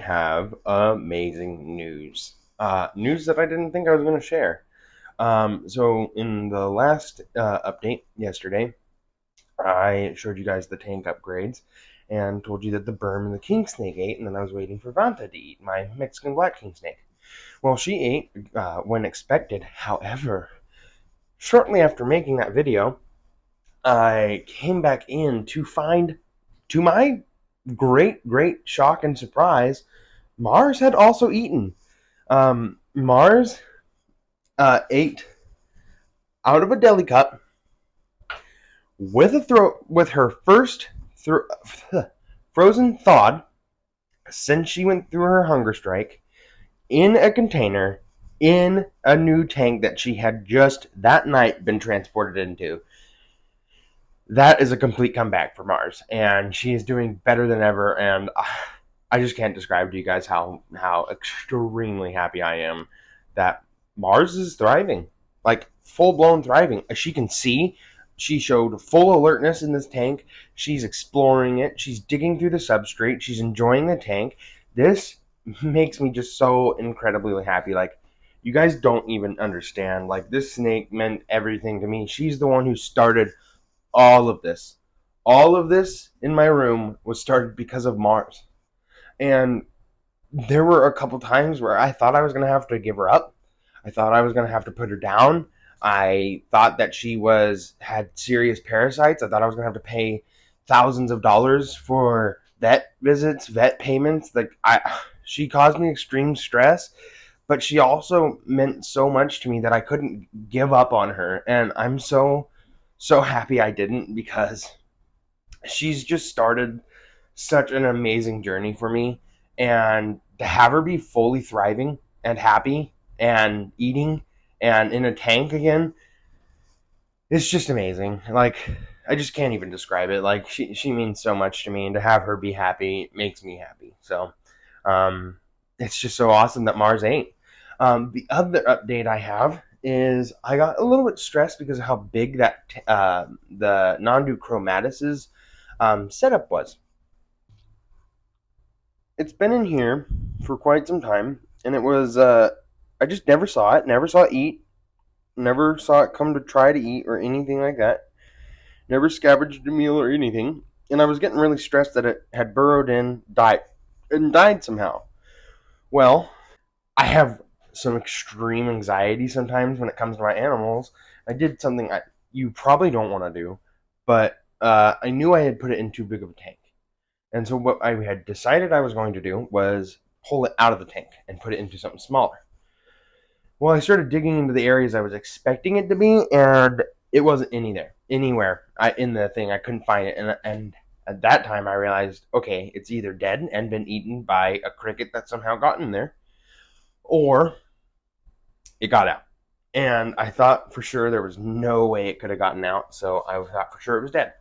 have amazing news. News that I didn't think I was going to share. So in the last update yesterday, I showed you guys the tank upgrades and told you that the berm and the king snake ate, and then I was waiting for Vanta to eat, my Mexican black king snake. Well, she ate when expected. However, shortly after making that video, I came back in to find, to my great shock and surprise, Mars had also eaten. Mars ate out of a deli cup with her first frozen thawed since she went through her hunger strike in a container in a new tank that she had just that night been transported into. That is a complete comeback for Mars, and she is doing better than ever. And I just can't describe to you guys how extremely happy I am that Mars is thriving, like full blown thriving. As she can see, she showed full alertness in this tank. She's exploring it. She's digging through the substrate. She's enjoying the tank. This makes me just so incredibly happy. Like, you guys don't even understand. Like, this snake meant everything to me. She's the one who started all of this. All of this in my room was started because of Mars. And there were a couple times where I thought I was going to have to give her up. I thought I was going to have to put her down. I thought that she had serious parasites. I thought I was going to have to pay thousands of dollars for vet visits, vet payments. She caused me extreme stress, but she also meant so much to me that I couldn't give up on her. And I'm so happy I didn't, because she's just started such an amazing journey for me. And to have her be fully thriving and happy and eating and in a tank again, it's just amazing. Like, I just can't even describe it. Like, she means so much to me, and to have her be happy makes me happy. So it's just so awesome that Mars ate. The other update I have is I got a little bit stressed because of how big that the non-do Chromatus's setup was. It's been in here for quite some time, and it was I just never saw it eat, never saw it come to try to eat or anything like that, never scavenged a meal or anything, and I was getting really stressed that it had burrowed in, died somehow. Well, I have some extreme anxiety sometimes when it comes to my animals. I did something you probably don't want to do, but I knew I had put it in too big of a tank. And so what I had decided I was going to do was pull it out of the tank and put it into something smaller. Well, I started digging into the areas I was expecting it to be, and it wasn't anywhere in the thing. I couldn't find it, and at that time I realized, okay, it's either dead and been eaten by a cricket that somehow got in there, or it got out. And I thought for sure there was no way it could have gotten out, so I thought for sure it was dead.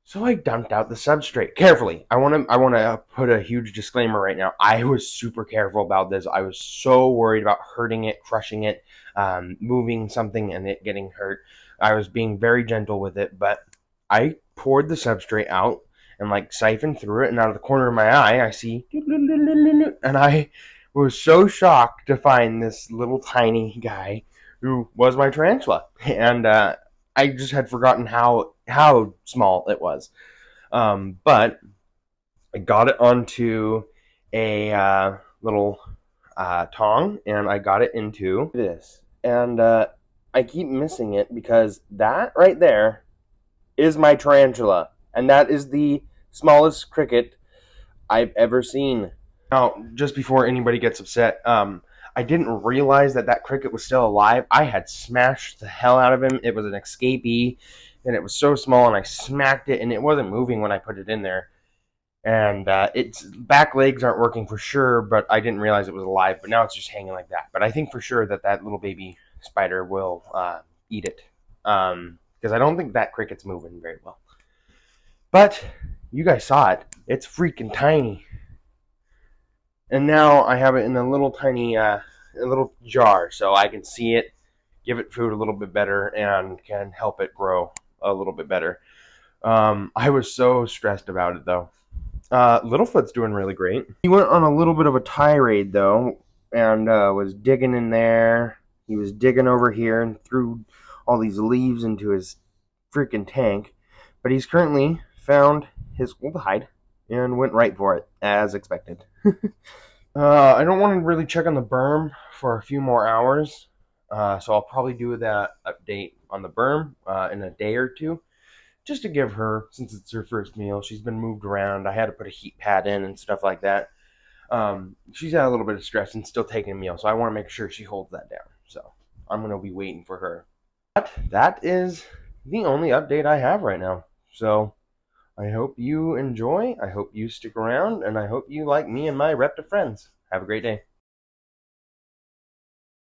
So I dumped out the substrate carefully. I want to put a huge disclaimer right now. I was super careful about this. I was so worried about hurting it, crushing it, moving something and it getting hurt. I was being very gentle with it, but I poured the substrate out and like siphoned through it, and out of the corner of my eye I see, and I was so shocked to find this little tiny guy who was my tarantula. And I just had forgotten how small it was. But I got it onto a little tong, and I got it into this. And I keep missing it because that right there is my tarantula. And that is the smallest cricket I've ever seen. Now, just before anybody gets upset, I didn't realize that cricket was still alive. I had smashed the hell out of him. It was an escapee, and it was so small, and I smacked it, and it wasn't moving when I put it in there. And its back legs aren't working for sure, but I didn't realize it was alive. But now it's just hanging like that. But I think for sure that little baby spider will eat it, because I don't think that cricket's moving very well. But you guys saw it. It's freaking tiny. And now I have it in a little tiny a little jar, so I can see it, give it food a little bit better, and can help it grow a little bit better. I was so stressed about it, though. Littlefoot's doing really great. He went on a little bit of a tirade though, and was digging in there. He was digging over here and threw all these leaves into his freaking tank. But he's currently found his old hide and went right for it, as expected. I don't want to really check on the berm for a few more hours, so I'll probably do that update on the berm in a day or two, just to give her, since it's her first meal, she's been moved around. I had to put a heat pad in and stuff like that. She's had a little bit of stress and still taking a meal, so I want to make sure she holds that down. So I'm going to be waiting for her. But that is the only update I have right now. So I hope you enjoy, I hope you stick around, and I hope you like me and my reptive friends. Have a great day.